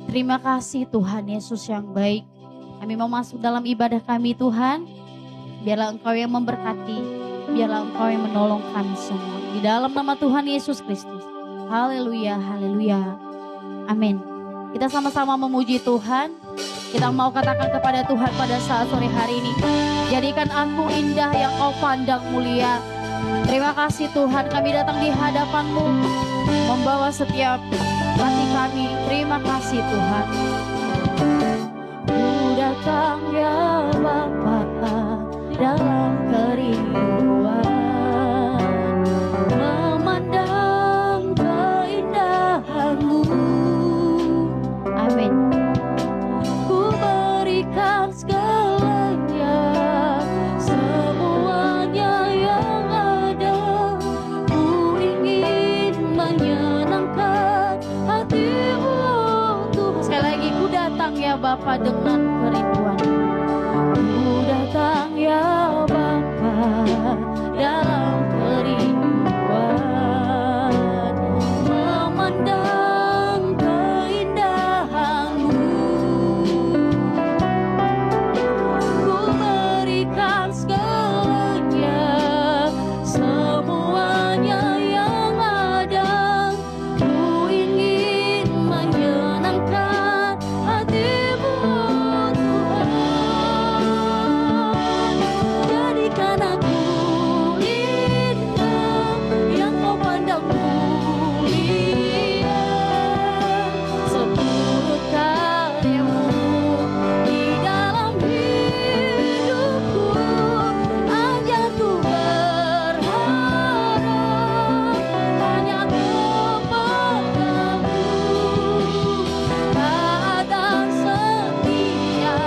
Terima kasih Tuhan Yesus yang baik. Kami mau masuk dalam ibadah kami Tuhan. Biarlah Engkau yang memberkati. Biarlah Engkau yang menolong kami semua. Di dalam nama Tuhan Yesus Kristus. Haleluya, haleluya. Amin. Kita sama-sama memuji Tuhan. Kita mau katakan kepada Tuhan pada saat sore hari ini. Jadikan aku indah yang Kau pandang mulia. Terima kasih Tuhan, kami datang di hadapan-Mu. Membawa setiap hati kami. Terima kasih Tuhan. Ku datang ya Bapa dalam kerinduan, memandang keindahan-Mu. Amin. Ku berikan segalanya, semuanya yang ada. Ku ingin menyenangkan hati-Mu Tuhan. Sekali lagi, ku datang ya Bapa dengan kerinduan. Ku datang ya Bapa dalam kerinduan, memandang keindahan-Mu. Ku berikan segalanya, semuanya yang ada. Ku ingin menyenangkan hati-Mu Tuhan. Jadikan aku indah yang Kau pandang mulia. Seturut karya-Mu di dalam hidupku. Ajarku berharap hanya kepada-Mu. Taatan setia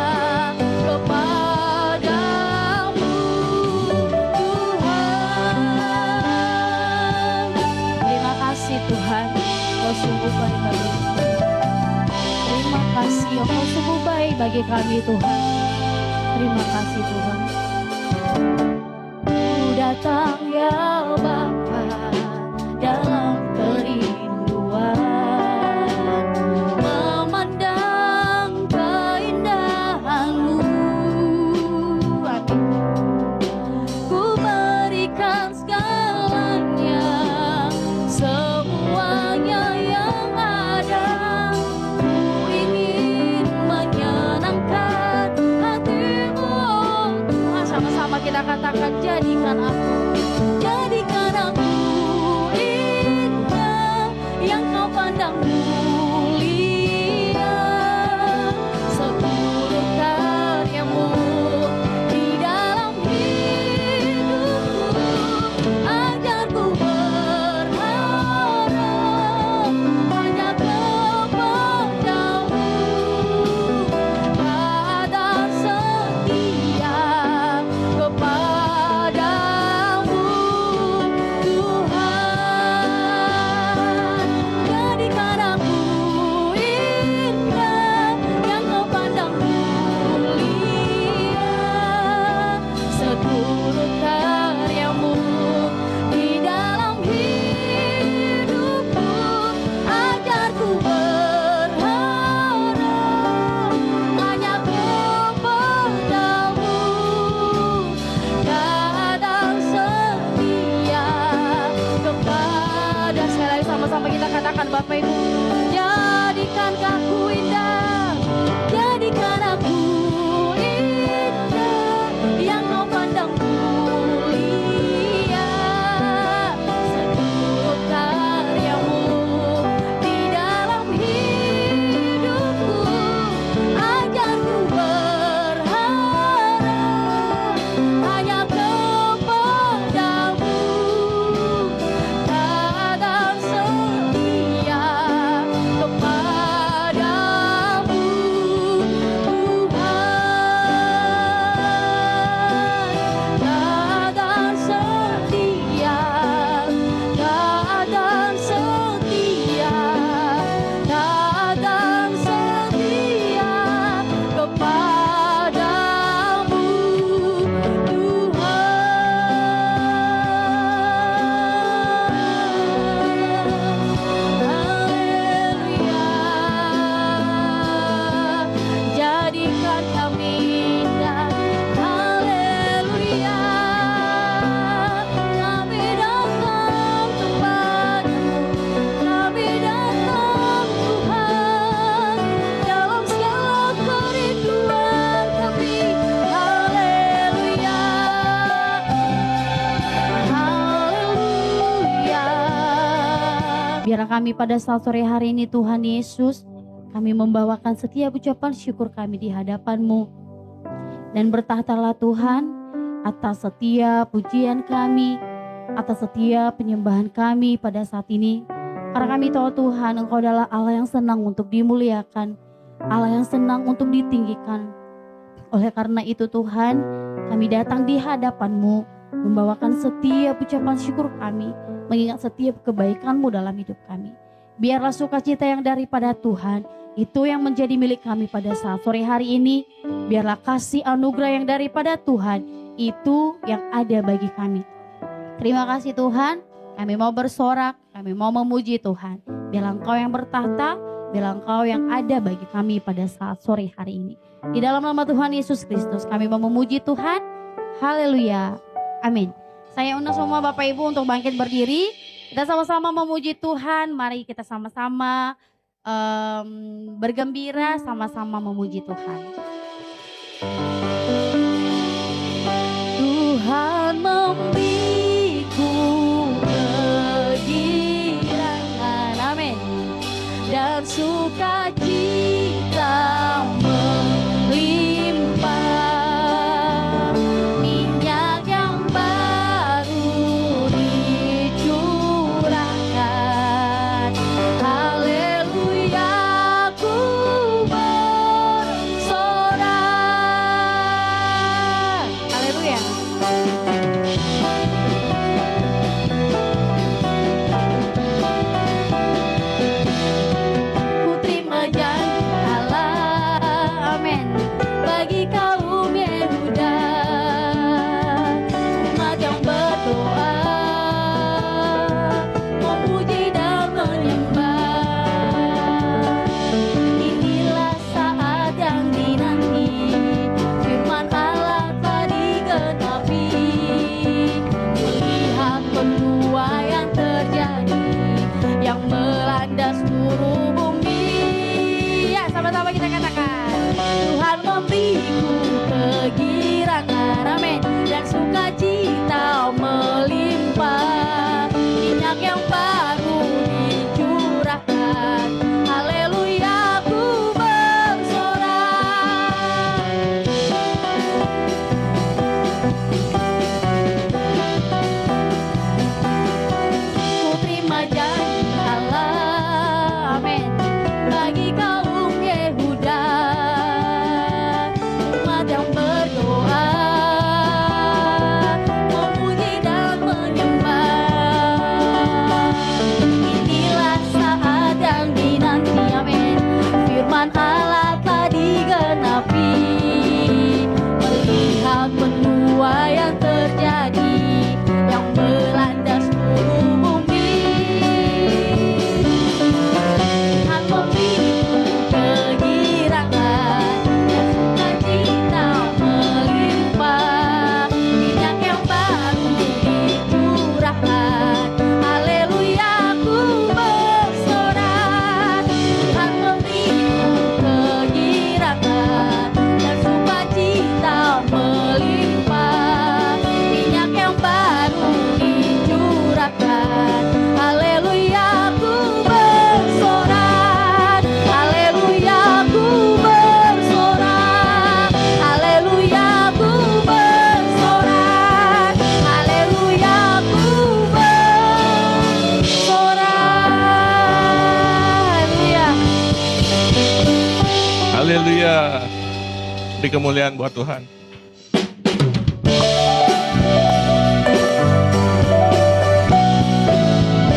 kepada-Mu Tuhan. Terima kasih Tuhan, Kau sungguh baik bagi kami. Terima kasih, Kau sungguh baik bagi kami Tuhan. Terima kasih Tuhan. Ku datang ya Bapa dalam kerinduan, memandang keindahan-Mu. Amin. Ku berikan segalanya, semuanya yang ada. Ku ingin menyenangkan hati-Mu Tuhan. Sama-sama kita katakan, jadikan aku indah yang Kau pandang mulia. Seluruh karya-Mu di dalam hidupku. Ajarku berharap hanya kepada-Mu. Taatan setia kepada-Mu kami pada saat sore hari ini Tuhan Yesus. Kami membawakan setiap ucapan syukur kami di hadapan-Mu. Dan bertahtalah Tuhan atas setiap pujian kami, atas setiap penyembahan kami pada saat ini. Karena kami tahu Tuhan, Engkau adalah Allah yang senang untuk dimuliakan, Allah yang senang untuk ditinggikan. Oleh karena itu Tuhan, kami datang di hadapan-Mu, membawakan setiap ucapan syukur kami, mengingat setiap kebaikan-Mu dalam hidup kami. Biarlah sukacita yang daripada Tuhan, itu yang menjadi milik kami pada saat sore hari ini. Biarlah kasih anugerah yang daripada Tuhan, itu yang ada bagi kami. Terima kasih Tuhan, kami mau bersorak, kami mau memuji Tuhan. Biarlah Engkau yang bertahta, biarlah Engkau yang ada bagi kami pada saat sore hari ini. Di dalam nama Tuhan Yesus Kristus kami mau memuji Tuhan. Haleluya, amin. Saya undang semua Bapak Ibu untuk bangkit berdiri. Kita sama-sama memuji Tuhan. Mari kita sama-sama bergembira, sama-sama memuji Tuhan. Tuhan memberiku kegirangan, amin, dan sukacita melimpah, minyak yang baru dicurahkan. Haleluya, ku bersorak. Haleluya. Ku terima janji Allah, amin, bagi kaum Yehuda, umat yang berdoa, memuji dan menyembah. Inilah saat yang dinanti, firman Allah telah digenapi, melihat penuaian terjadi yang melanda seluruh bumi. Ya, sama-sama kita katakan, Tuhan memberiku kegirangan, amin, dan sukacita melimpah, minyak yang baru dicurahkan. Haleluya, ku bersorak. Ku terima janji Allah, amin, bagi kaum Yehuda, umat yang berdoa, memuji dan menyembah. Inilah saat yang dinanti, amin, firman Allah telah digenapi, melihat penuaian terjadi yang melanda seluruh bumi. Tuhan memberiku kegirangan dan sukacita melimpah, minyak yang baru dicurahkan. Haleluya, ku bersorak. Tuhan memberiku kegirangan dan sukacita melimpah, minyak yang baru dicurahkan. Haleluya, ku bersorak. Haleluya, ku bersorak. Haleluya, ku bersorak. Haleluya, ku bersorak. Haleluya. Haleluya. Beri kemuliaan buat Tuhan.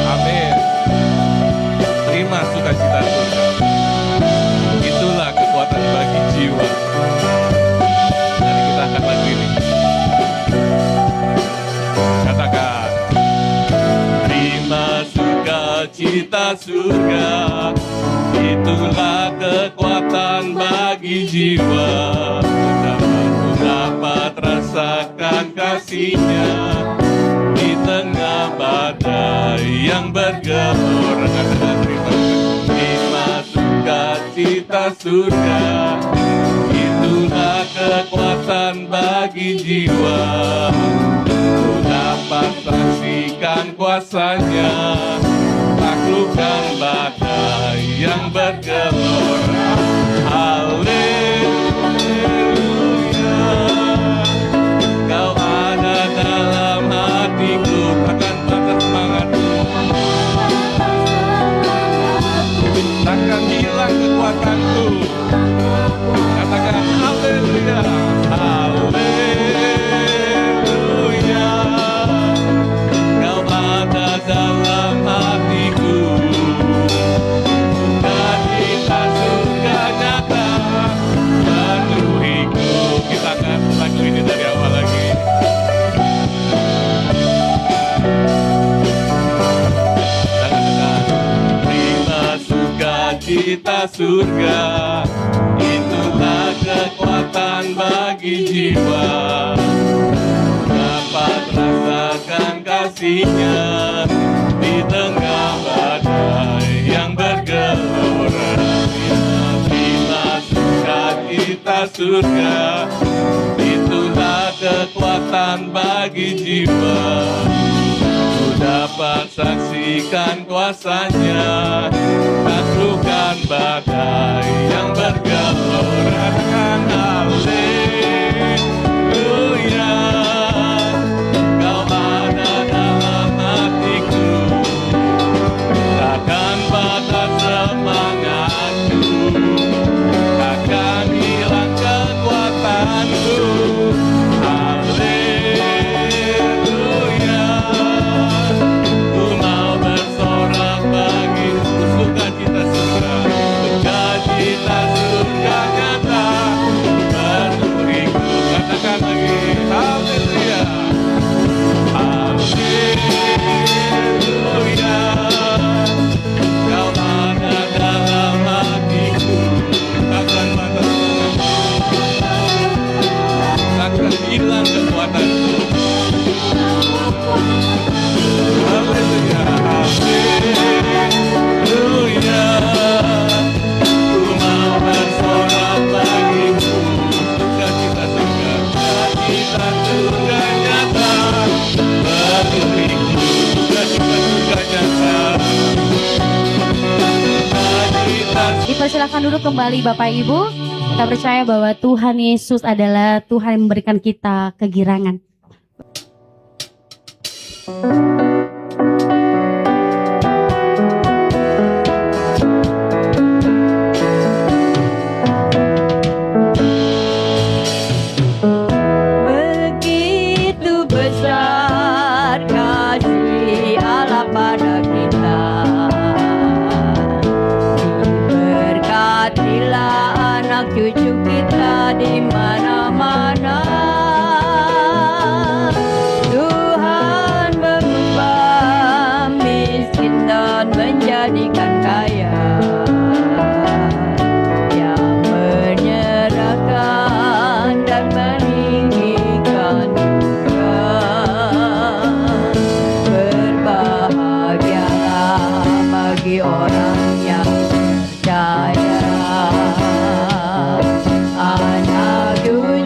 Amin. Terima sukacita surga. Itulah kekuatan bagi jiwa. Mari kita angkat lagu ini. Katakan, terima sukacita surga. Itulah kekuatan bagi jiwa. Ku dapat rasakan kasih-Nya di tengah badai yang bergembor. Katakan, terima sukacita surga. Itulah kekuatan bagi jiwa. Ku dapat saksikan kuasa-Nya. taklukkan badai yang bergelora. Haleluya, Kau ada dalam hatiku, takkan patah semangatku, takkan hilang kekuatanku. Katakan haleluya, haleluya, Kau ada dalam hatiku, dan cinta surga nyata penuhiku. Kita akan lagu ini dari awal lagi. Terima sukacita surga, itulah kekuatan bagi jiwa. Dapat rasakan kasihnya di tengah badai yang bergelora. Terima sukacita surga, itulah kekuatan bagi jiwa. Ku dapat saksikan kuasanya, taklukkan badai yang bergelora. Katakan haleluya, Kau ada dalam hatiku, takkan patah semangatku, takkan hilang kekuatanku. Haleluya, ku mau bersorak bagi sukacita surga, sukacita surga nyata penuhiku. Katakan lagi, haleluya, haleluya, Kau ada dalam hatiku, takkan patah semangatku, takkan hilang kekuatanku. Haleluya, haleluya, ku mau bersorak bagimu, sukacita surga, sukacita surga nyata penuhiku, sukacita surga nyata, sukacita. Dipersilakan duduk kembali Bapak Ibu. Kita percaya bahwa Tuhan Yesus adalah Tuhan yang memberikan kita kegirangan. Begitu besar kasih Allah pada kita, diberkatilah anak cucu kita di mana-mana. Tuhan mengubah miskin dan menjadikan kaya, yang menyerahkan dan meninggikan juga. Berbahagialah bagi orang yang percaya, anak cucu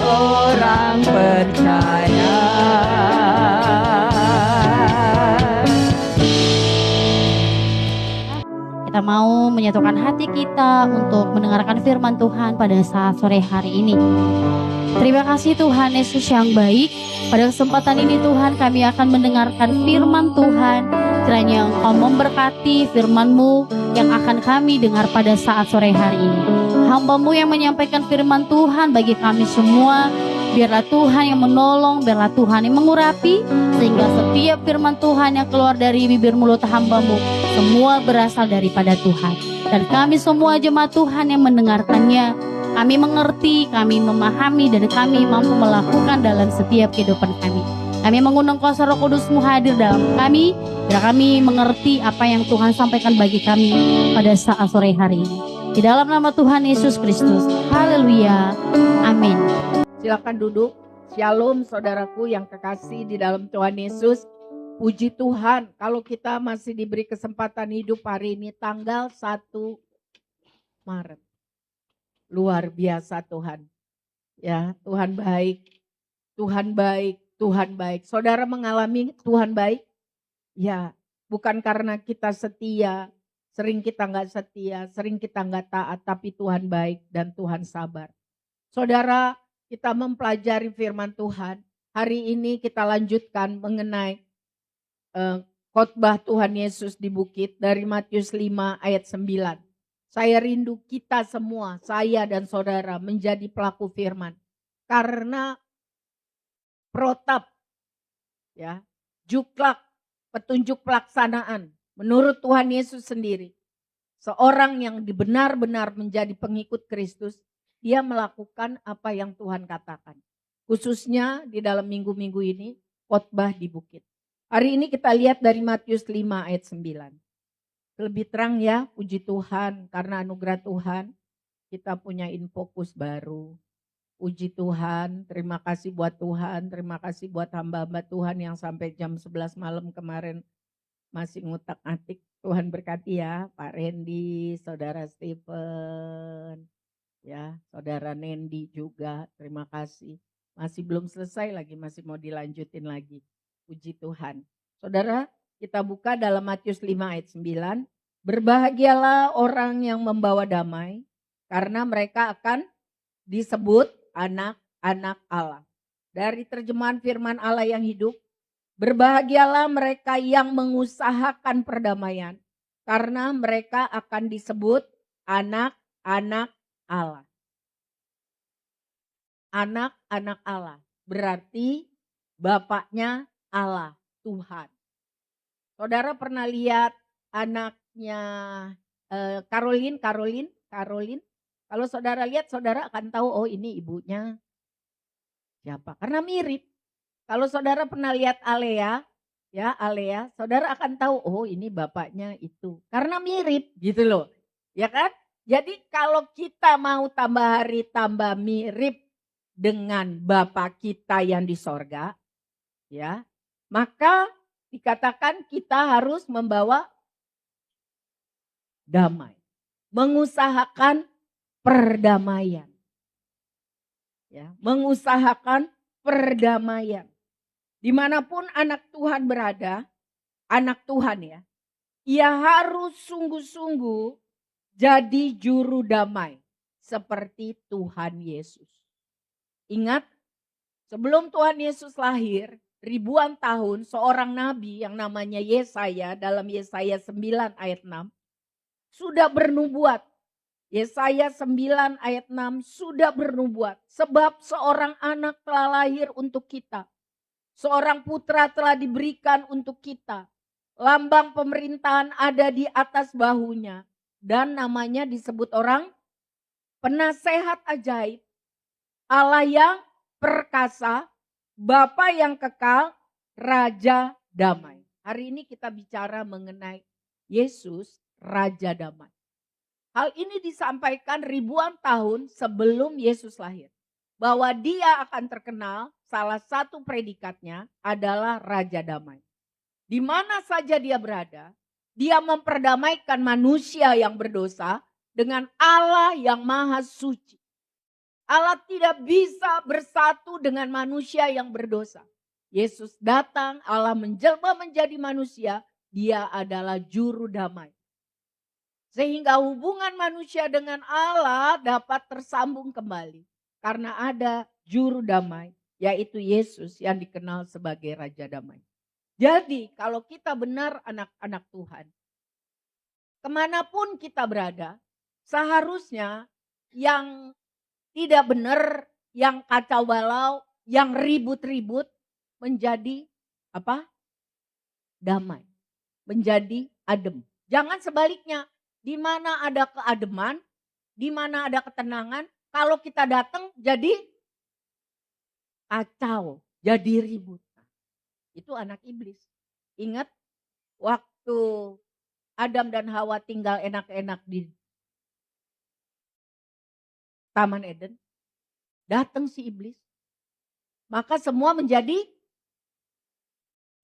orang percaya. Kita mau menyatukan hati kita untuk mendengarkan firman Tuhan pada saat sore hari ini. Terima kasih Tuhan Yesus yang baik. Pada kesempatan ini Tuhan kami akan mendengarkan firman Tuhan. Kiranya Engkau memberkati firman-Mu yang akan kami dengar pada saat sore hari ini. Hamba-Mu yang menyampaikan firman Tuhan bagi kami semua. Biarlah Tuhan yang menolong, biarlah Tuhan yang mengurapi. Sehingga setiap firman Tuhan yang keluar dari bibir mulut hamba-Mu semua berasal daripada Tuhan. Dan kami semua jemaat Tuhan yang mendengarkannya, kami mengerti, kami memahami, dan kami mampu melakukan dalam setiap kehidupan kami. Kami mengundang kuasa Roh Kudus-Mu hadir dalam kami, biar kami mengerti apa yang Tuhan sampaikan bagi kami pada saat sore hari ini. Di dalam nama Tuhan Yesus Kristus. Haleluya. Amin. Silakan duduk. Shalom saudaraku yang kekasih di dalam Tuhan Yesus. Puji Tuhan kalau kita masih diberi kesempatan hidup hari ini tanggal 1 Maret. Luar biasa Tuhan. Ya, Tuhan baik. Tuhan baik, Tuhan baik. Saudara mengalami Tuhan baik? Ya, bukan karena kita setia, sering kita nggak setia, sering kita nggak taat, tapi Tuhan baik dan Tuhan sabar. Saudara, kita mempelajari firman Tuhan. Hari ini kita lanjutkan mengenai khotbah Tuhan Yesus di bukit dari Matius 5 ayat 9. Saya rindu kita semua, saya dan saudara menjadi pelaku firman. Karena protap, ya, juklak, petunjuk pelaksanaan menurut Tuhan Yesus sendiri. Seorang yang benar-benar menjadi pengikut Kristus, dia melakukan apa yang Tuhan katakan. Khususnya di dalam minggu-minggu ini, khotbah di bukit. Hari ini kita lihat dari Matius 5 ayat 9. Lebih terang ya, puji Tuhan, karena anugerah Tuhan, kita punya infokus baru. Puji Tuhan, terima kasih buat Tuhan, terima kasih buat hamba-hamba Tuhan yang sampai jam 11 malam kemarin masih ngutak-atik. Tuhan berkati ya, Pak Randy, Saudara Stephen, ya, Saudara Nendi juga, terima kasih. Masih belum selesai lagi, masih mau dilanjutin lagi. Puji Tuhan. Saudara, kita buka dalam Matius 5 ayat 9. Berbahagialah orang yang membawa damai, karena mereka akan disebut anak-anak Allah. Dari terjemahan firman Allah yang hidup, berbahagialah mereka yang mengusahakan perdamaian, karena mereka akan disebut anak-anak Allah. Anak-anak Allah berarti bapaknya Allah, Tuhan. Saudara pernah lihat anaknya Caroline? Kalau saudara lihat, saudara akan tahu, oh ini ibunya siapa. Karena mirip. Kalau saudara pernah lihat Alea, ya Alea, saudara akan tahu, oh ini bapaknya itu. Karena mirip gitu loh. Ya kan? Jadi kalau kita mau tambah hari tambah mirip dengan Bapa kita yang di sorga, ya, maka dikatakan kita harus membawa damai. Mengusahakan perdamaian. Ya, mengusahakan perdamaian. Dimanapun anak Tuhan berada, anak Tuhan ya, ia harus sungguh-sungguh jadi juru damai seperti Tuhan Yesus. Ingat, sebelum Tuhan Yesus lahir, ribuan tahun seorang nabi yang namanya Yesaya dalam Yesaya 9 ayat 6 sudah bernubuat. Yesaya 9 ayat 6 sudah bernubuat. Sebab seorang anak telah lahir untuk kita. Seorang putra telah diberikan untuk kita. Lambang pemerintahan ada di atas bahunya. Dan namanya disebut orang penasehat ajaib. Allah yang perkasa, Bapa yang kekal, Raja damai. Hari ini kita bicara mengenai Yesus, Raja damai. Hal ini disampaikan ribuan tahun sebelum Yesus lahir. Bahwa dia akan terkenal, salah satu predikatnya adalah Raja damai. Di mana saja dia berada, dia memperdamaikan manusia yang berdosa dengan Allah yang maha suci. Allah tidak bisa bersatu dengan manusia yang berdosa. Yesus datang, Allah menjelma menjadi manusia, dia adalah juru damai. Sehingga hubungan manusia dengan Allah dapat tersambung kembali. Karena ada juru damai, yaitu Yesus yang dikenal sebagai Raja Damai. Jadi kalau kita benar anak-anak Tuhan, kemanapun kita berada, seharusnya yang tidak benar, yang kacau balau, yang ribut-ribut menjadi apa? Damai, menjadi adem. Jangan sebaliknya, di mana ada keademan, di mana ada ketenangan, kalau kita datang jadi kacau, jadi ribut. Itu anak iblis. Ingat waktu Adam dan Hawa tinggal enak-enak di Taman Eden, datang si iblis. Maka semua menjadi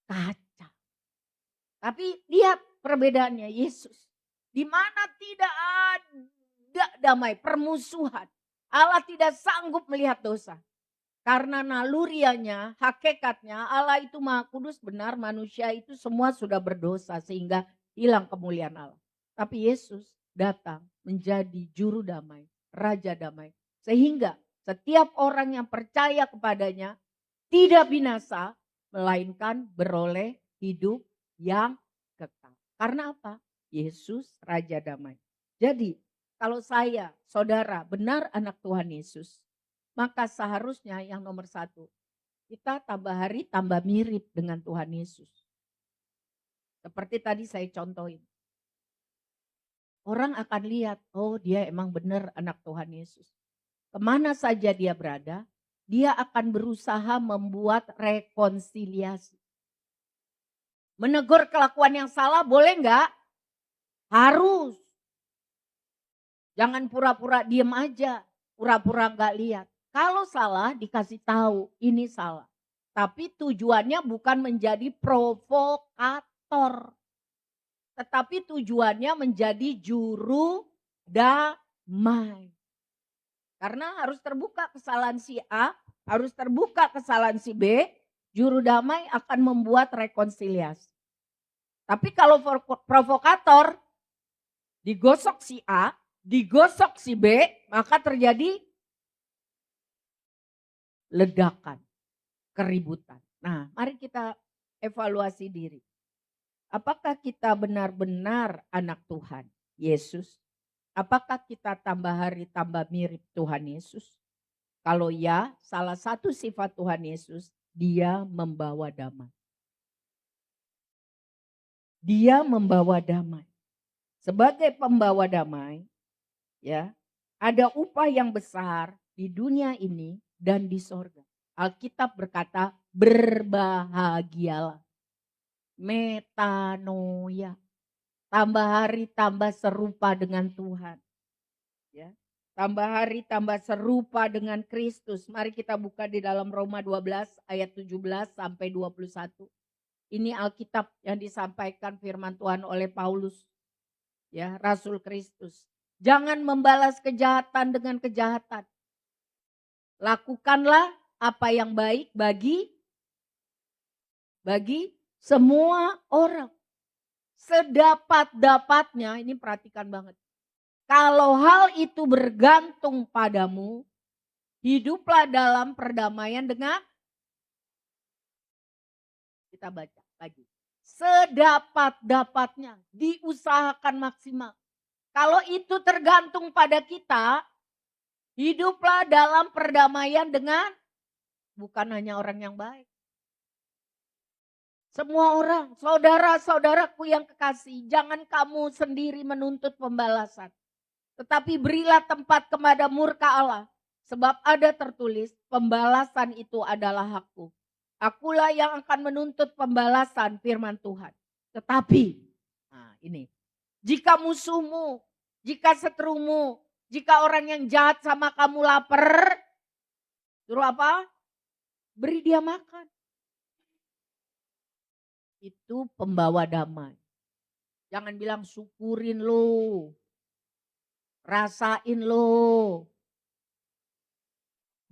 kacau. Tapi lihat perbedaannya Yesus. Di mana tidak ada damai, permusuhan. Allah tidak sanggup melihat dosa. Karena nalurianya, hakikatnya Allah itu Maha Kudus, benar, manusia itu semua sudah berdosa sehingga hilang kemuliaan Allah. Tapi Yesus datang menjadi juru damai, Raja Damai. Sehingga setiap orang yang percaya kepadanya tidak binasa, melainkan beroleh hidup yang kekal. Karena apa? Yesus Raja Damai. Jadi kalau saya, saudara, benar anak Tuhan Yesus, maka seharusnya yang nomor satu, kita tambah hari tambah mirip dengan Tuhan Yesus. Seperti tadi saya contohin. Orang akan lihat, oh dia emang benar anak Tuhan Yesus. Kemana saja dia berada, dia akan berusaha membuat rekonsiliasi. Menegur kelakuan yang salah boleh enggak? Harus. Jangan pura-pura diem aja, pura-pura enggak lihat. Kalau salah dikasih tahu, ini salah. Tapi tujuannya bukan menjadi provokator. Tetapi tujuannya menjadi juru damai. Karena harus terbuka kesalahan si A, harus terbuka kesalahan si B, juru damai akan membuat rekonsiliasi. Tapi kalau provokator, digosok si A, digosok si B, maka terjadi ledakan, keributan. Nah, mari kita evaluasi diri. Apakah kita benar-benar anak Tuhan Yesus? Apakah kita tambah hari tambah mirip Tuhan Yesus? Kalau ya, salah satu sifat Tuhan Yesus, dia membawa damai. Dia membawa damai. Sebagai pembawa damai, ya, ada upah yang besar di dunia ini dan di sorga. Alkitab berkata berbahagialah. Metanoia. Tambah hari tambah serupa dengan Tuhan. Ya. Tambah hari tambah serupa dengan Kristus. Mari kita buka di dalam Roma 12 ayat 17 sampai 21. Ini Alkitab yang disampaikan firman Tuhan oleh Paulus. Ya, Rasul Kristus. Jangan membalas kejahatan dengan kejahatan. Lakukanlah apa yang baik bagi semua orang. Sedapat-dapatnya, ini perhatikan banget. Kalau hal itu bergantung padamu, hiduplah dalam perdamaian dengan, kita baca lagi. Sedapat-dapatnya, diusahakan maksimal. Kalau itu tergantung pada kita, hiduplah dalam perdamaian dengan bukan hanya orang yang baik. Semua orang, saudara-saudaraku yang kekasih, jangan kamu sendiri menuntut pembalasan. Tetapi berilah tempat kepada murka Allah. Sebab ada tertulis, pembalasan itu adalah hakku. Akulah yang akan menuntut pembalasan, firman Tuhan. Tetapi, nah ini, jika musuhmu, jika seterumu, jika orang yang jahat sama kamu lapar, suruh apa? Beri dia makan. Itu pembawa damai. Jangan bilang syukurin lo, rasain lo.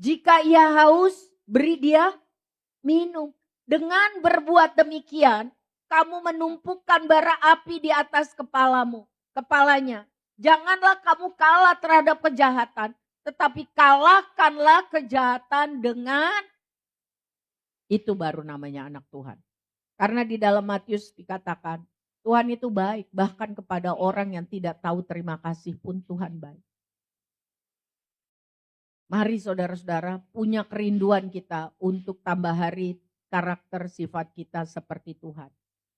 Jika ia haus, beri dia minum. Dengan berbuat demikian, kamu menumpukan bara api di atas kepalanya. Janganlah kamu kalah terhadap kejahatan, tetapi kalahkanlah kejahatan dengan, itu baru namanya anak Tuhan. Karena di dalam Matius dikatakan, Tuhan itu baik, bahkan kepada orang yang tidak tahu terima kasih pun Tuhan baik. Mari saudara-saudara punya kerinduan kita untuk tambah hari karakter sifat kita seperti Tuhan.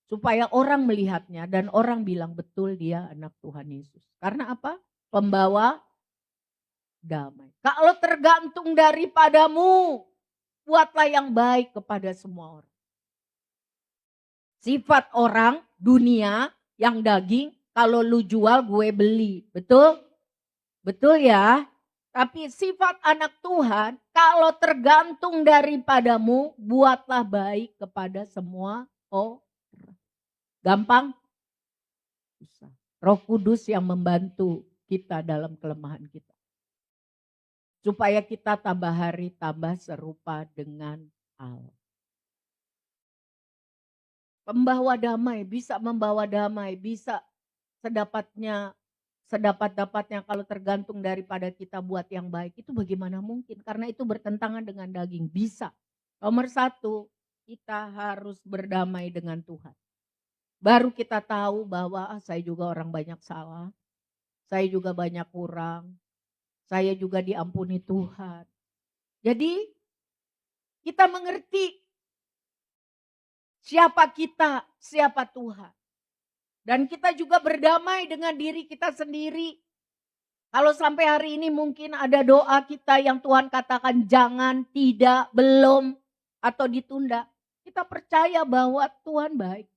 Supaya orang melihatnya dan orang bilang betul dia anak Tuhan Yesus. Karena apa? Pembawa damai. Kalau tergantung daripadamu, buatlah yang baik kepada semua orang. Sifat orang dunia yang daging, kalau lu jual gue beli. Betul? Betul ya? Tapi sifat anak Tuhan, kalau tergantung daripadamu, buatlah baik kepada semua orang. Gampang? Susah. Roh Kudus yang membantu kita dalam kelemahan kita. Supaya kita tambah hari tambah serupa dengan Allah. Pembawa damai, bisa membawa damai, bisa sedapat-dapatnya kalau tergantung daripada kita buat yang baik. Itu bagaimana mungkin? Karena itu bertentangan dengan daging. Bisa. Nomor 1, kita harus berdamai dengan Tuhan. Baru kita tahu bahwa saya juga orang banyak salah. Saya juga banyak kurang. Saya juga diampuni Tuhan. Jadi kita mengerti siapa kita, siapa Tuhan. Dan kita juga berdamai dengan diri kita sendiri. Kalau sampai hari ini mungkin ada doa kita yang Tuhan katakan jangan, tidak, belum, atau ditunda. Kita percaya bahwa Tuhan baik.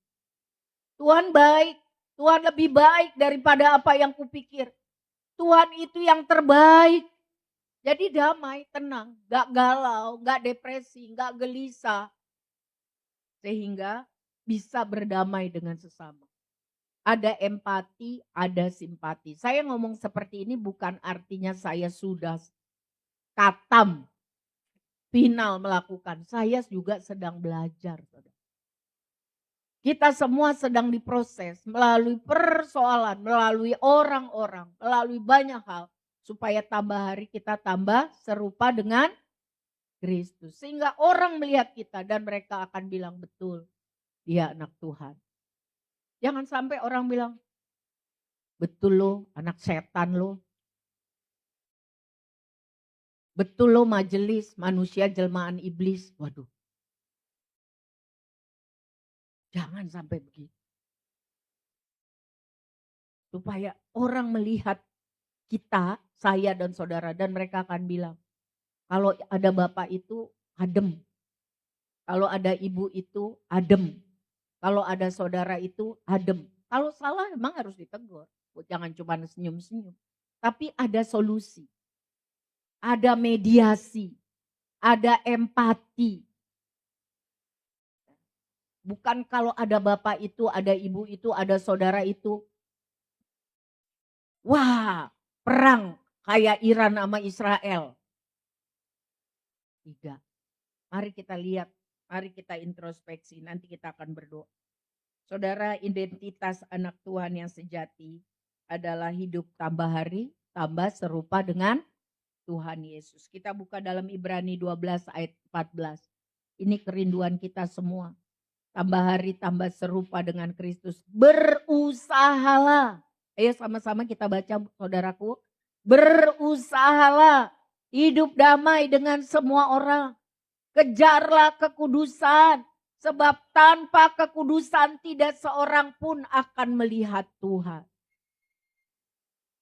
Tuhan baik, Tuhan lebih baik daripada apa yang kupikir. Tuhan itu yang terbaik. Jadi damai, tenang, gak galau, gak depresi, gak gelisah. Sehingga bisa berdamai dengan sesama. Ada empati, ada simpati. Saya ngomong seperti ini bukan artinya saya sudah katam, final melakukan. Saya juga sedang belajar. Kita semua sedang diproses melalui persoalan, melalui orang-orang, melalui banyak hal. Supaya tambah hari kita tambah serupa dengan Kristus. Sehingga orang melihat kita dan mereka akan bilang betul, dia anak Tuhan. Jangan sampai orang bilang, betul lo anak setan lo. Betul lo majelis manusia jelmaan iblis. Waduh. Jangan sampai begitu. Supaya orang melihat kita, saya dan saudara, dan mereka akan bilang, kalau ada bapak itu adem. Kalau ada ibu itu adem. Kalau ada saudara itu adem. Kalau salah memang harus ditegur. Jangan cuma senyum-senyum. Tapi ada solusi. Ada mediasi. Ada empati. Bukan kalau ada bapak itu, ada ibu itu, ada saudara itu. Wah, perang kayak Iran sama Israel. Tidak. Mari kita lihat. Mari kita introspeksi, nanti kita akan berdoa. Saudara, identitas anak Tuhan yang sejati adalah hidup tambah hari, tambah serupa dengan Tuhan Yesus. Kita buka dalam Ibrani 12 ayat 14. Ini kerinduan kita semua. Tambah hari, tambah serupa dengan Kristus. Berusahalah. Ayo sama-sama kita baca, saudaraku. Berusahalah hidup damai dengan semua orang. Kejarlah kekudusan, sebab tanpa kekudusan tidak seorang pun akan melihat Tuhan.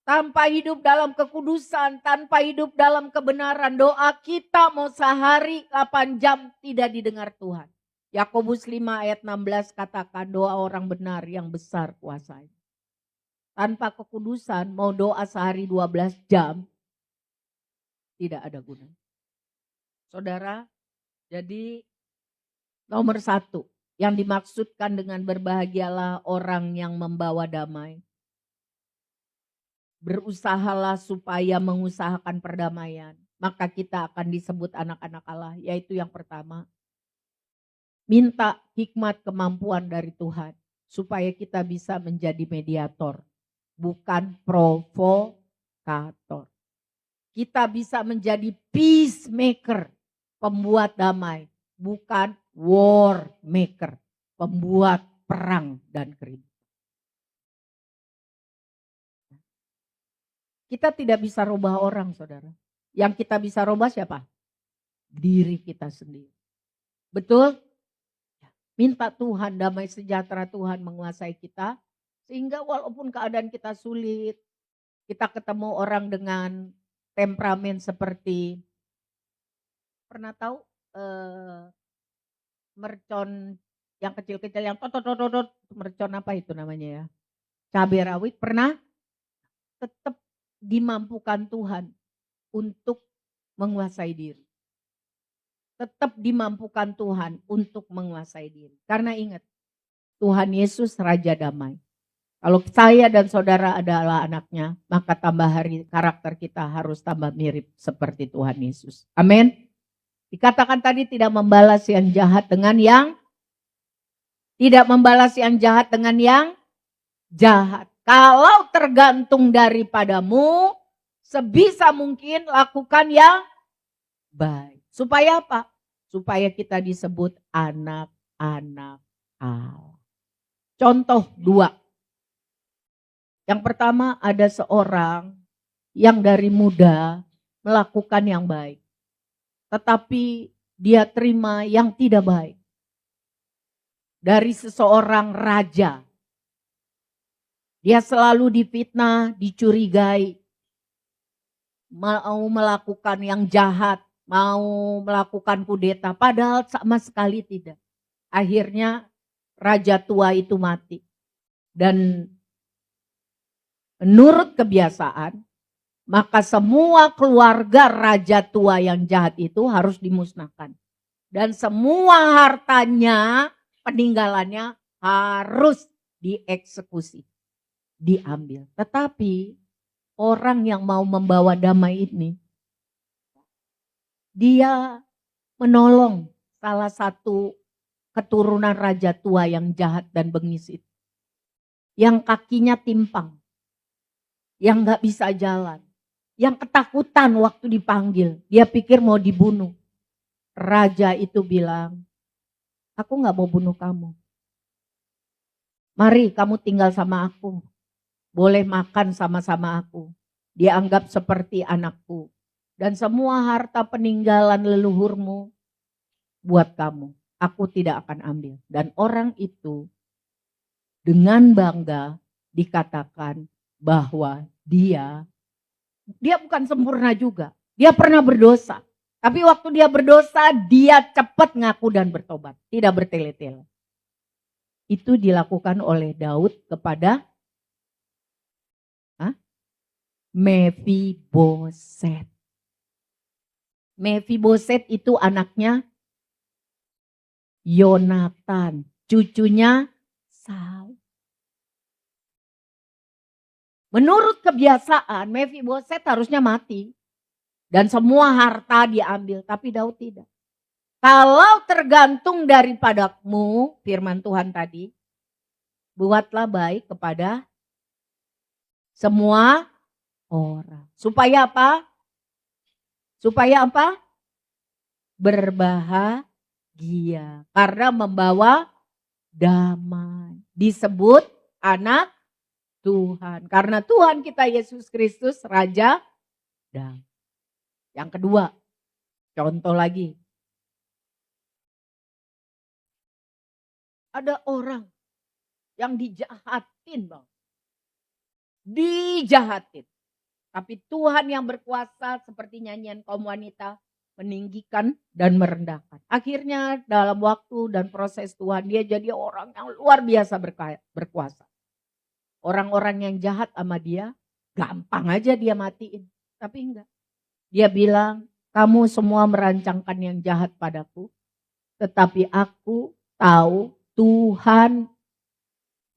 Tanpa hidup dalam kekudusan, tanpa hidup dalam kebenaran, doa kita mau sehari 8 jam tidak didengar Tuhan. Yakobus 5 ayat 16 katakan doa orang benar yang besar kuasanya. Tanpa kekudusan mau doa sehari 12 jam tidak ada guna. Saudara, jadi nomor 1 yang dimaksudkan dengan berbahagialah orang yang membawa damai. Berusahalah supaya mengusahakan perdamaian. maka kita akan disebut anak-anak Allah. Yaitu yang pertama, minta hikmat kemampuan dari Tuhan supaya kita bisa menjadi mediator, bukan provokator. Kita bisa menjadi peacemaker, pembuat damai, bukan war maker, pembuat perang dan keributan. Kita tidak bisa rubah orang, saudara. Yang kita bisa rubah siapa? Diri kita sendiri. Betul? Minta Tuhan, damai sejahtera Tuhan menguasai kita. Sehingga walaupun keadaan kita sulit, kita ketemu orang dengan temperamen seperti, pernah tahu mercon yang kecil-kecil yang tot, mercon apa itu namanya ya? Cabai rawit, pernah? Tetap dimampukan Tuhan untuk menguasai diri. Tetap dimampukan Tuhan untuk menguasai diri. Karena ingat, Tuhan Yesus Raja Damai. Kalau saya dan saudara adalah anaknya, maka tambah hari karakter kita harus tambah mirip seperti Tuhan Yesus. Amin. Dikatakan tadi tidak membalas yang jahat dengan yang jahat. Kalau tergantung daripadamu, sebisa mungkin lakukan yang baik. Supaya apa? Supaya kita disebut anak-anak Allah. Contoh 2. Yang pertama, ada seorang yang dari muda melakukan yang baik. Tetapi dia terima yang tidak baik. Dari seseorang raja. Dia selalu difitnah, dicurigai. Mau melakukan yang jahat, mau melakukan kudeta. Padahal sama sekali tidak. Akhirnya raja tua itu mati. Dan menurut kebiasaan, maka semua keluarga raja tua yang jahat itu harus dimusnahkan. Dan semua hartanya, peninggalannya harus dieksekusi, diambil. Tetapi orang yang mau membawa damai ini, dia menolong salah satu keturunan raja tua yang jahat dan bengis itu. Yang kakinya timpang, yang gak bisa jalan, yang ketakutan waktu dipanggil. Dia pikir mau dibunuh. Raja itu bilang, aku gak mau bunuh kamu. Mari kamu tinggal sama aku. Boleh makan sama-sama aku. Dia anggap seperti anakku. Dan semua harta peninggalan leluhurmu buat kamu. Aku tidak akan ambil. Dan orang itu dengan bangga dikatakan bahwa dia bukan sempurna juga. Dia pernah berdosa. Tapi waktu dia berdosa, dia cepat ngaku dan bertobat. Tidak bertele-tele. Itu dilakukan oleh Daud kepada Mephiboset. Mephiboset itu anaknya Yonatan, cucunya Saul. Menurut kebiasaan, Mephiboset harusnya mati. Dan semua harta diambil, tapi Daud tidak. Kalau tergantung daripadamu, firman Tuhan tadi, buatlah baik kepada semua orang. Supaya apa? Berbahagia. Karena membawa damai. Disebut anak Tuhan. Karena Tuhan kita Yesus Kristus Raja damai. Yang kedua, contoh lagi. Ada orang yang dijahatin, Bang. Dijahatin. Tapi Tuhan yang berkuasa seperti nyanyian kaum wanita meninggikan dan merendahkan. Akhirnya dalam waktu dan proses Tuhan dia jadi orang yang luar biasa berkuasa. Orang-orang yang jahat sama dia gampang aja dia matiin. Tapi enggak. Dia bilang kamu semua merancangkan yang jahat padaku. Tetapi aku tahu Tuhan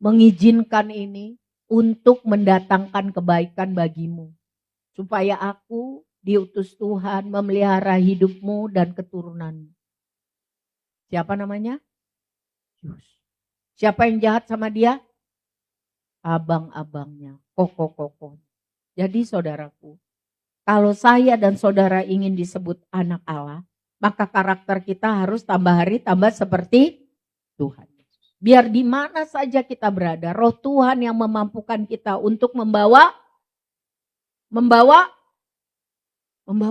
mengizinkan ini untuk mendatangkan kebaikan bagimu. Supaya aku diutus Tuhan memelihara hidupmu dan keturunanmu. Siapa namanya? Yus. Siapa yang jahat sama dia? Abang-abangnya, koko-koko. Jadi saudaraku, kalau saya dan saudara ingin disebut anak Allah, maka karakter kita harus tambah hari tambah seperti Tuhan. Biar di mana saja kita berada, roh Tuhan yang memampukan kita untuk membawa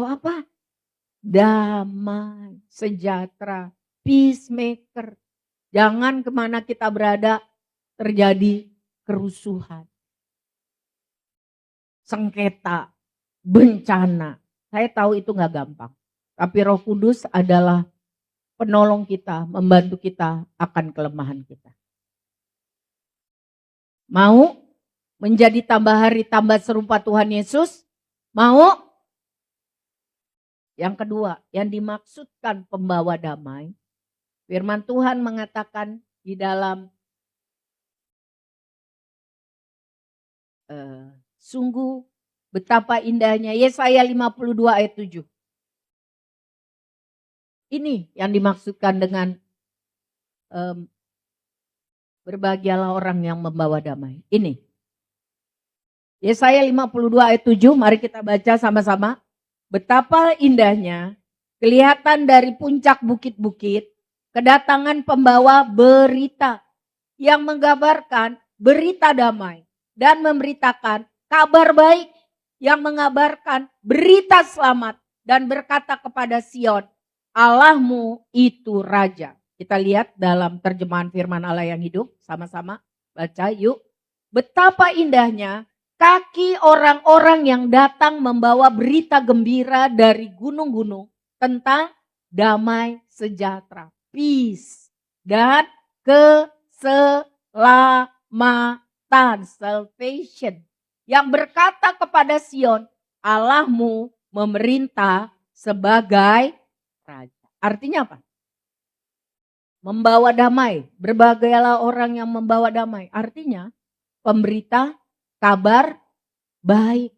apa? Damai, sejahtera, peacemaker. Jangan kemana kita berada terjadi kerusuhan, sengketa, bencana. Saya tahu itu gak gampang. Tapi Roh Kudus adalah penolong kita, membantu kita akan kelemahan kita. Mau menjadi tambah hari tambah serupa Tuhan Yesus? Mau? Yang kedua, yang dimaksudkan pembawa damai. Firman Tuhan mengatakan di dalam sungguh betapa indahnya Yesaya 52 ayat 7. Ini yang dimaksudkan dengan berbahagialah orang yang membawa damai. Ini. Yesaya 52 ayat 7, mari kita baca sama-sama. Betapa indahnya kelihatan dari puncak bukit-bukit kedatangan pembawa berita yang menggambarkan berita damai dan memberitakan kabar baik yang mengabarkan berita selamat dan berkata kepada Sion, Allahmu itu Raja. Kita lihat dalam terjemahan firman Allah yang hidup, sama-sama baca yuk. Betapa indahnya kaki orang-orang yang datang membawa berita gembira dari gunung-gunung tentang damai sejahtera, peace, dan keselamatan, salvation. Yang berkata kepada Sion, Allahmu memerintah sebagai Raja. Artinya apa? Membawa damai. Berbahagialah orang yang membawa damai. Artinya pemberita kabar baik.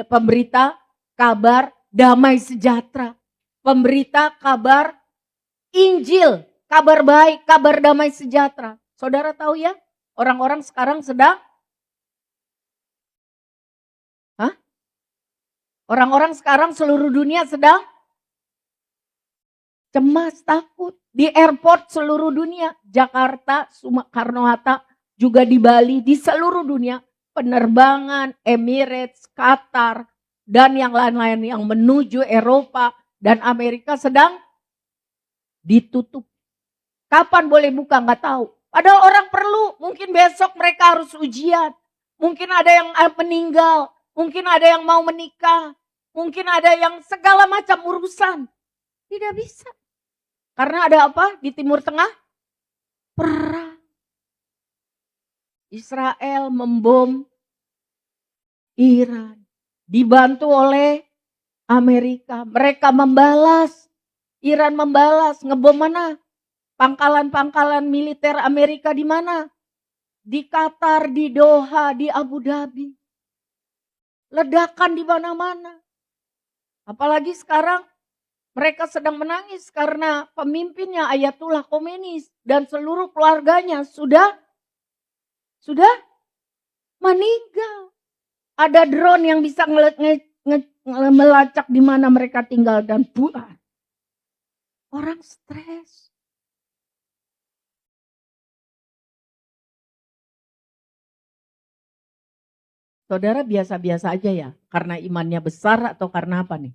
Pemberita kabar damai sejahtera. Pemberita kabar Injil. Kabar baik, kabar damai sejahtera. Saudara tahu ya? Orang-orang sekarang sedang Orang-orang sekarang seluruh dunia sedang cemas, takut. Di airport seluruh dunia, Jakarta, Soekarno-Hatta, juga di Bali, di seluruh dunia. Penerbangan, Emirates, Qatar, dan yang lain-lain yang menuju Eropa dan Amerika sedang ditutup. Kapan boleh buka nggak tahu. Padahal orang perlu, mungkin besok mereka harus ujian. Mungkin ada yang meninggal. Mungkin ada yang mau menikah. Mungkin ada yang segala macam urusan. Tidak bisa. Karena ada apa di Timur Tengah? Perang. Israel membom Iran. Dibantu oleh Amerika. Mereka membalas. Iran membalas. Ngebom mana? Pangkalan-pangkalan militer Amerika di mana? Di Qatar, di Doha, di Abu Dhabi. Ledakan di mana-mana. Apalagi sekarang mereka sedang menangis karena pemimpinnya Ayatullah Khomeini dan seluruh keluarganya sudah meninggal. Ada drone yang bisa melacak di mana mereka tinggal dan buat. Orang stres. Saudara biasa-biasa aja ya, karena imannya besar atau karena apa nih?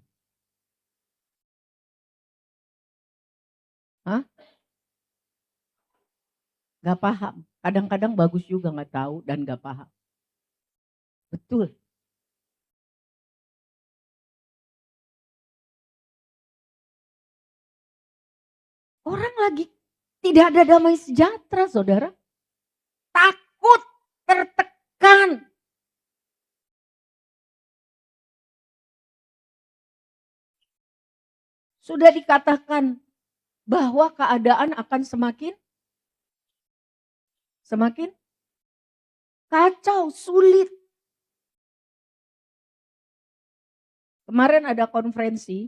Hah? Gak paham. Kadang-kadang bagus juga gak tahu dan gak paham. Betul. Orang lagi tidak ada damai sejahtera, saudara. Takut, tertekan. Sudah dikatakan bahwa keadaan akan semakin kacau, sulit. Kemarin ada konferensi,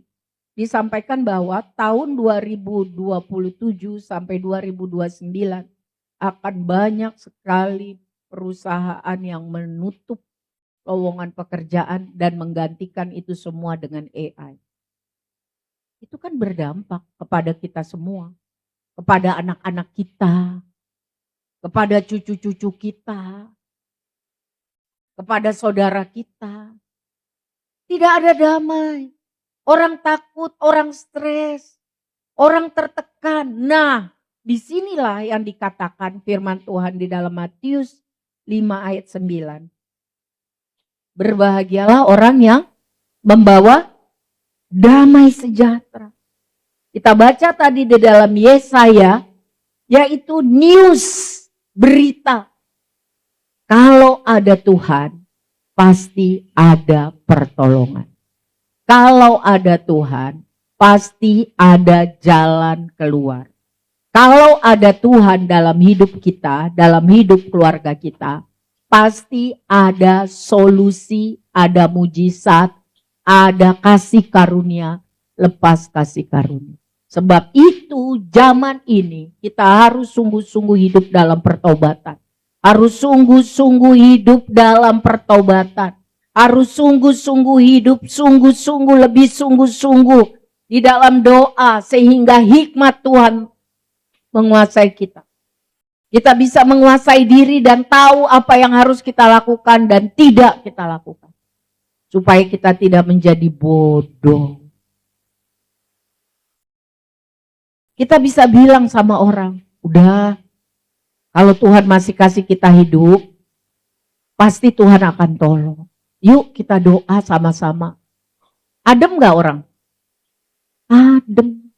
disampaikan bahwa tahun 2027 sampai 2029 akan banyak sekali perusahaan yang menutup lowongan pekerjaan dan menggantikan itu semua dengan AI. Itu kan berdampak kepada kita semua, kepada anak-anak kita, kepada cucu-cucu kita, kepada saudara kita. Tidak ada damai. Orang takut, orang stres, orang tertekan. Nah, disinilah yang dikatakan firman Tuhan di dalam Matius 5 ayat 9. Berbahagialah orang yang membawa damai sejahtera. Kita baca tadi di dalam Yesaya, yaitu news, berita. Kalau ada Tuhan, pasti ada pertolongan. Kalau ada Tuhan, pasti ada jalan keluar. Kalau ada Tuhan dalam hidup kita, dalam hidup keluarga kita, pasti ada solusi, ada mujizat, ada kasih karunia, lepas kasih karunia. Sebab itu zaman ini kita harus sungguh-sungguh hidup dalam pertobatan. Harus sungguh-sungguh hidup dalam pertobatan. Harus sungguh-sungguh hidup, sungguh-sungguh, lebih sungguh-sungguh di dalam doa sehingga hikmat Tuhan menguasai kita. Kita bisa menguasai diri dan tahu apa yang harus kita lakukan dan tidak kita lakukan. Supaya kita tidak menjadi bodoh. Kita bisa bilang sama orang, udah, kalau Tuhan masih kasih kita hidup, pasti Tuhan akan tolong. Yuk kita doa sama-sama. Adem gak orang? Adem.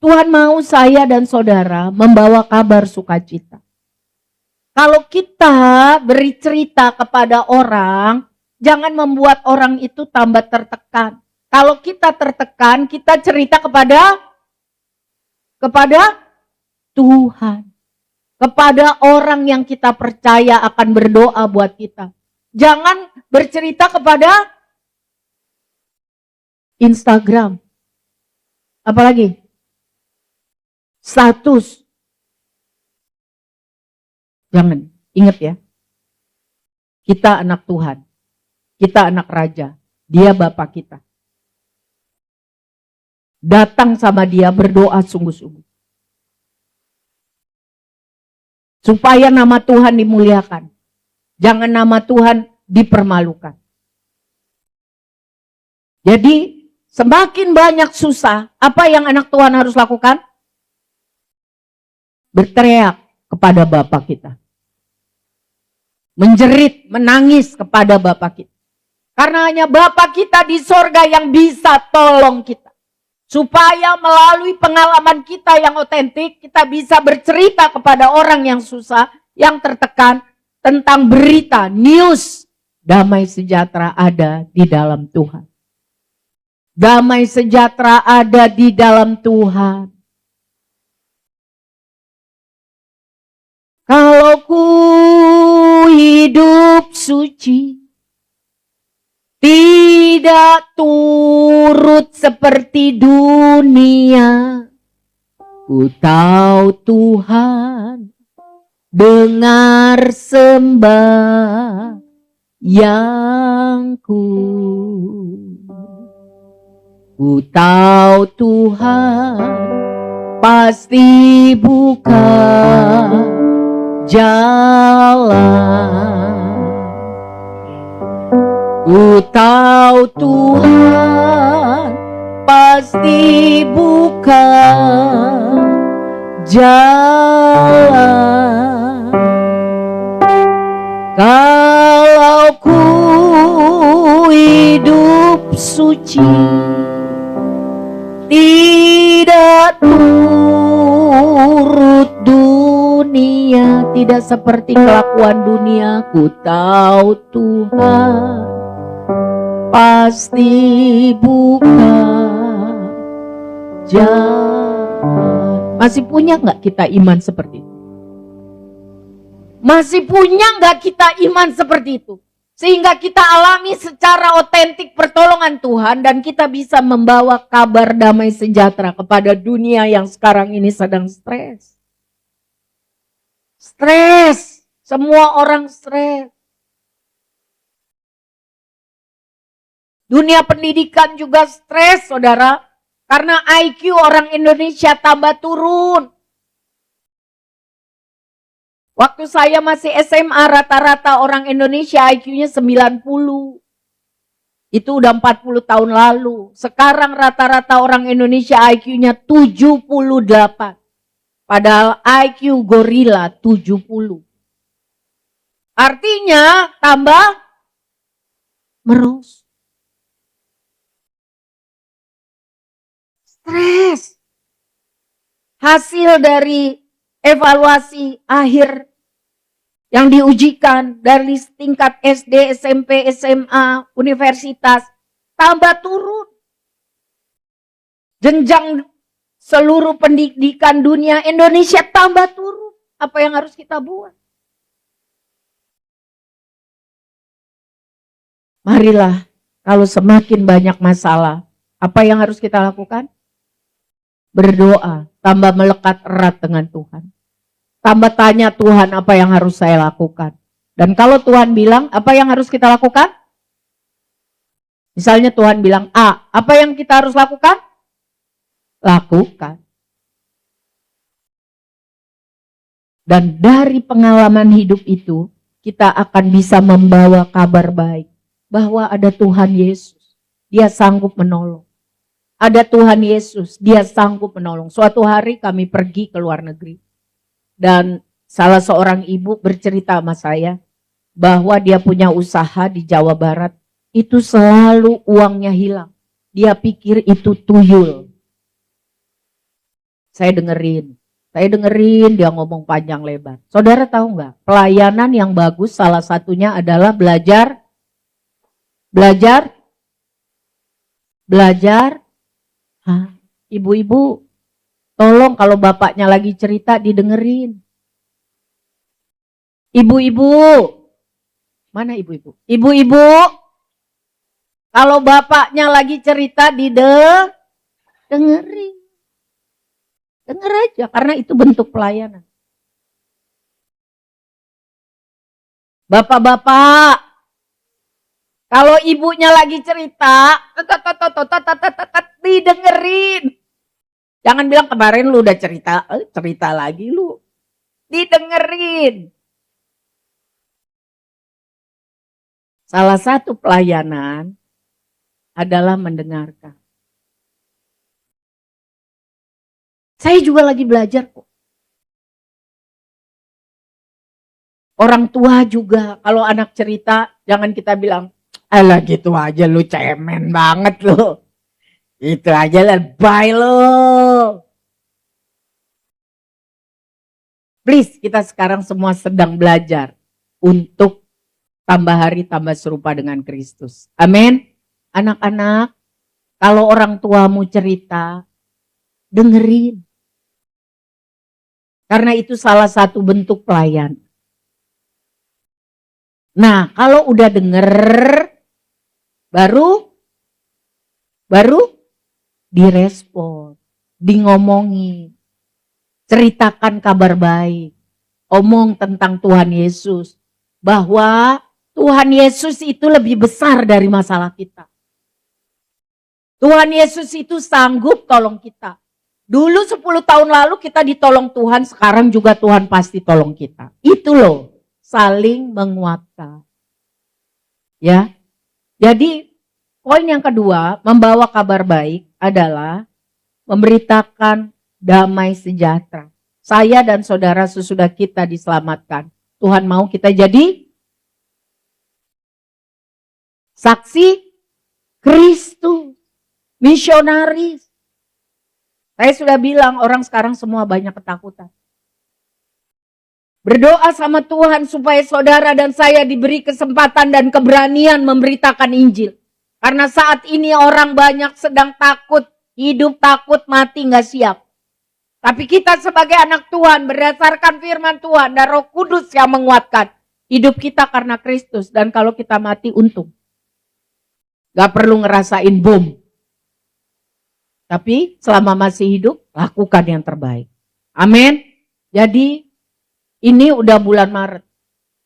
Tuhan mau saya dan saudara membawa kabar sukacita. Kalau kita beri cerita kepada orang, jangan membuat orang itu tambah tertekan. Kalau kita tertekan, kita cerita kepada Tuhan. Kepada orang yang kita percaya akan berdoa buat kita. Jangan bercerita kepada Instagram. Apalagi? Status. Jangan, ingat ya. Kita anak Tuhan. Kita anak raja. Dia Bapak kita. Datang sama dia berdoa sungguh-sungguh. Supaya nama Tuhan dimuliakan. Jangan nama Tuhan dipermalukan. Jadi semakin banyak susah, apa yang anak Tuhan harus lakukan? Berteriak kepada Bapa kita. Menjerit, menangis kepada Bapa kita. Karena hanya Bapa kita di sorga yang bisa tolong kita. Supaya melalui pengalaman kita yang otentik, kita bisa bercerita kepada orang yang susah, yang tertekan, tentang berita, news, damai sejahtera ada di dalam Tuhan. Damai sejahtera ada di dalam Tuhan. Kalau ku hidup suci, tidak turut seperti dunia. Ku tahu Tuhan, dengar sembahyangku. Ku tahu Tuhan, pasti buka jalan. Ku tahu Tuhan pasti buka jalan. Kalau ku hidup suci, tidak turut dunia, tidak seperti kelakuan dunia. Ku tahu Tuhan pasti buka jalan. Masih punya nggak kita iman seperti itu? Masih punya nggak kita iman seperti itu? Sehingga kita alami secara otentik pertolongan Tuhan dan kita bisa membawa kabar damai sejahtera kepada dunia yang sekarang ini sedang stres. Stres, semua orang stres. Dunia pendidikan juga stres, saudara. Karena IQ orang Indonesia tambah turun. Waktu saya masih SMA, rata-rata orang Indonesia IQ-nya 90. Itu udah 40 tahun lalu. Sekarang rata-rata orang Indonesia IQ-nya 78. Padahal IQ gorila 70. Artinya tambah merosot. Stres. Hasil dari evaluasi akhir yang diujikan dari tingkat SD, SMP, SMA, universitas tambah turun. Jenjang seluruh pendidikan dunia Indonesia tambah turun. Apa yang harus kita buat? Marilah, kalau semakin banyak masalah, apa yang harus kita lakukan? Berdoa, tambah melekat erat dengan Tuhan. Tambah tanya Tuhan apa yang harus saya lakukan. Dan kalau Tuhan bilang apa yang harus kita lakukan? Misalnya Tuhan bilang A, apa yang kita harus lakukan? Lakukan. Dan dari pengalaman hidup itu, kita akan bisa membawa kabar baik. Bahwa ada Tuhan Yesus, Dia sanggup menolong. Ada Tuhan Yesus, Dia sanggup menolong. Suatu hari kami pergi ke luar negeri. Dan salah seorang ibu bercerita sama saya bahwa dia punya usaha di Jawa Barat. Itu selalu uangnya hilang. Dia pikir itu tuyul. Saya dengerin dia ngomong panjang lebar. Saudara tahu nggak? Pelayanan yang bagus salah satunya adalah belajar. Ibu-ibu, tolong kalau bapaknya lagi cerita didengerin. Ibu-ibu, mana ibu-ibu? Ibu-ibu, kalau bapaknya lagi cerita dengerin. Denger aja, karena itu bentuk pelayanan. Bapak-bapak, kalau ibunya lagi cerita, didengerin. Jangan bilang kemarin lu udah cerita lagi lu. Didengerin. Salah satu pelayanan adalah mendengarkan. Saya juga lagi belajar kok. Orang tua juga, kalau anak cerita, jangan kita bilang, alah gitu aja lu cemen banget lu. Itu aja lah, bye lo. Please, kita sekarang semua sedang belajar untuk tambah hari tambah serupa dengan Kristus. Amin. Anak-anak, kalau orang tuamu cerita, dengerin. Karena itu salah satu bentuk pelayan. Nah, kalau udah denger, baru direspon, ngomongin, ceritakan kabar baik, omong tentang Tuhan Yesus, bahwa Tuhan Yesus itu lebih besar dari masalah kita. Tuhan Yesus itu sanggup tolong kita. Dulu 10 tahun lalu kita ditolong Tuhan, sekarang juga Tuhan pasti tolong kita. Itu loh, saling menguatkan. Ya. Jadi poin yang kedua, membawa kabar baik adalah memberitakan damai sejahtera. Saya dan saudara sesudah kita diselamatkan, Tuhan mau kita jadi saksi Kristus, misionaris. Saya sudah bilang orang sekarang semua banyak ketakutan. Berdoa sama Tuhan supaya saudara dan saya diberi kesempatan dan keberanian memberitakan Injil. Karena saat ini orang banyak sedang takut, hidup takut, mati gak siap. Tapi kita sebagai anak Tuhan berdasarkan firman Tuhan dan Roh Kudus yang menguatkan. Hidup kita karena Kristus, dan kalau kita mati untung. Gak perlu ngerasain bom. Tapi selama masih hidup, lakukan yang terbaik. Amin. Jadi ini udah bulan Maret.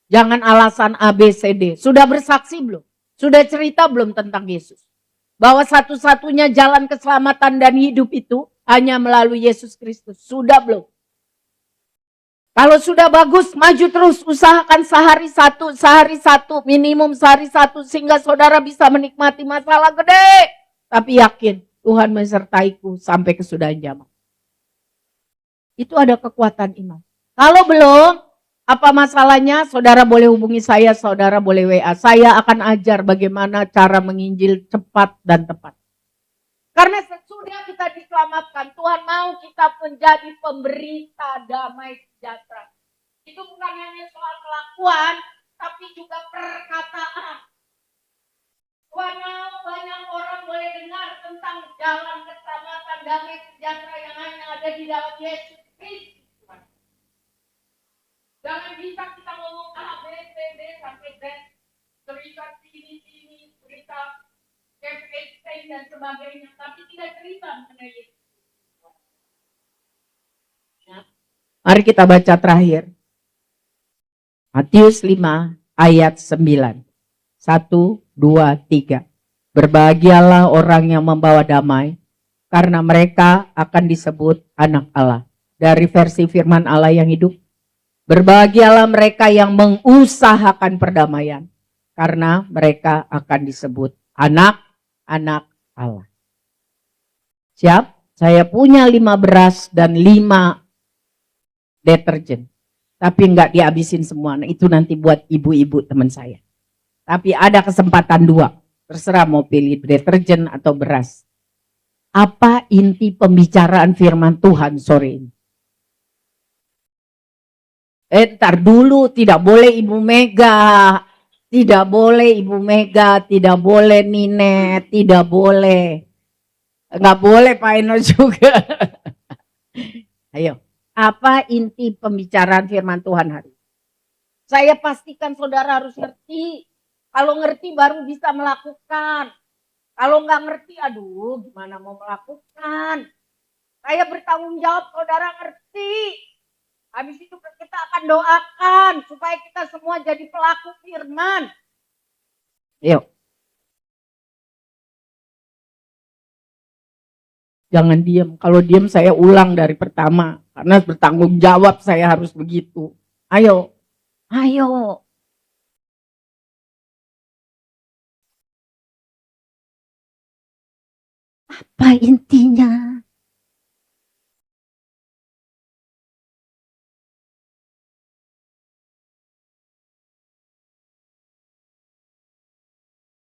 Jangan alasan A, B, C, D. Sudah bersaksi belum? Sudah cerita belum tentang Yesus? Bahwa satu-satunya jalan keselamatan dan hidup itu hanya melalui Yesus Kristus. Sudah belum? Kalau sudah bagus, maju terus. Usahakan sehari satu, minimum sehari satu. Sehingga saudara bisa menikmati masalah gede. Tapi yakin, Tuhan menyertaiku sampai kesudahan zaman. Itu ada kekuatan iman. Kalau belum, apa masalahnya? Saudara boleh hubungi saya, saudara boleh WA. Saya akan ajar bagaimana cara menginjil cepat dan tepat. Karena sesudah kita diselamatkan, Tuhan mau kita menjadi pemberita damai sejahtera. Itu bukan hanya soal kelakuan, tapi juga perkataan. Tuhan mau banyak orang boleh dengar tentang jalan keselamatan damai sejahtera yang hanya ada di dalam Yesus Kristus. Jangan bisa kita ngomong A, B, C, D, sampai Z. Cerita sini, cerita Epstein dan sebagainya. Tapi tidak cerita mengenai Yesus. Mari kita baca terakhir. Matius 5 ayat 9. 1, 2, 3. Berbahagialah orang yang membawa damai, karena mereka akan disebut anak Allah. Dari versi firman Allah yang hidup. Berbahagialah mereka yang mengusahakan perdamaian, karena mereka akan disebut anak-anak Allah. Siap? Saya punya 5 beras dan 5 deterjen. Tapi enggak dihabisin semua. Nah, itu nanti buat ibu-ibu teman saya. Tapi ada kesempatan 2. Terserah mau pilih deterjen atau beras. Apa inti pembicaraan firman Tuhan sore ini? Ntar dulu, tidak boleh Ibu Mega, tidak boleh Ibu Mega, tidak boleh Ninet, tidak boleh. Nggak boleh Pak Eno juga. Ayo, apa inti pembicaraan firman Tuhan hari ini? Saya pastikan saudara harus ngerti. Kalau ngerti baru bisa melakukan. Kalau nggak ngerti, aduh gimana mau melakukan. Saya bertanggung jawab saudara ngerti. Habis itu kita akan doakan supaya kita semua jadi pelaku firman. Yuk. Jangan diam. Kalau diam saya ulang dari pertama. Karena bertanggung jawab saya harus begitu. Ayo. Ayo. Apa intinya?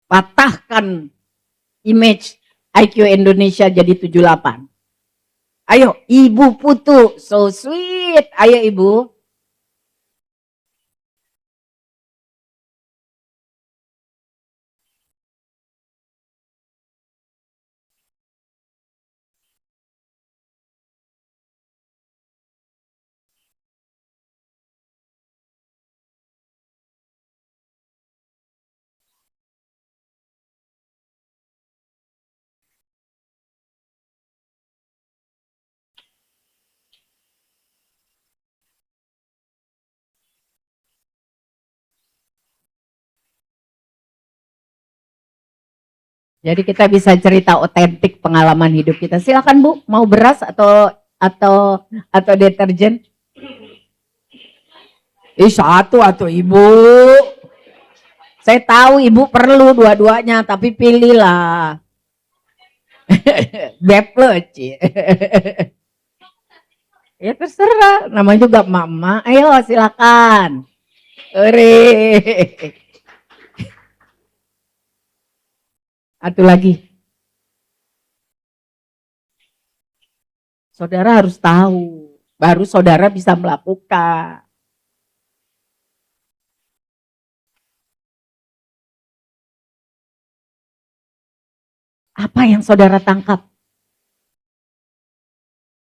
Patahkan image IQ Indonesia jadi 78. Ayo, Ibu Putu, so sweet. Ayo Ibu. Jadi kita bisa cerita otentik pengalaman hidup kita. Silakan Bu, mau beras atau deterjen? Satu atau Ibu. Saya tahu Ibu perlu dua-duanya, tapi pilihlah. Beplet. Ya terserah, namanya juga mama. Ayo silakan. Satu lagi. Saudara harus tahu, baru saudara bisa melakukan. Apa yang saudara tangkap?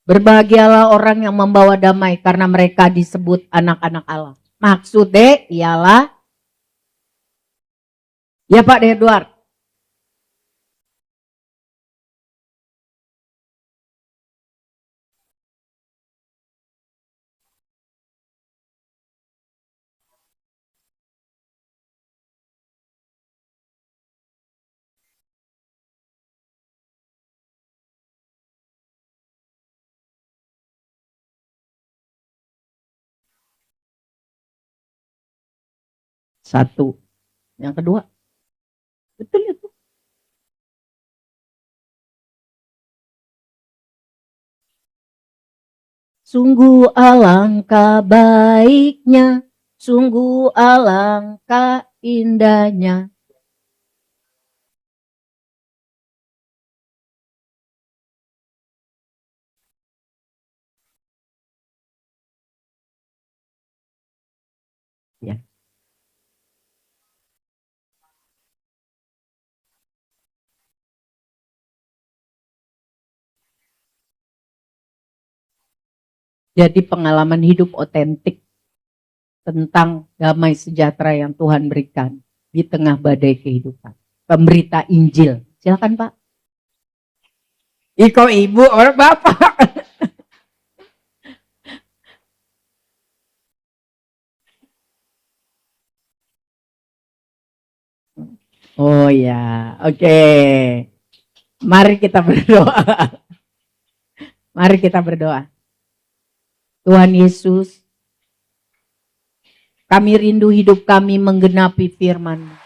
Berbahagialah orang yang membawa damai karena mereka disebut anak-anak Allah. Maksudnya ialah, ya Pak Edward. Satu. Yang kedua, betul itu. Sungguh alangkah baiknya, sungguh alangkah indahnya. Ya. Jadi pengalaman hidup otentik tentang damai sejahtera yang Tuhan berikan di tengah badai kehidupan. Pemberita Injil. Silakan Pak. Iko ibu, orang bapak. Oh ya, oke. Mari kita berdoa. Mari kita berdoa. Tuhan Yesus, kami rindu hidup kami menggenapi firman-Mu.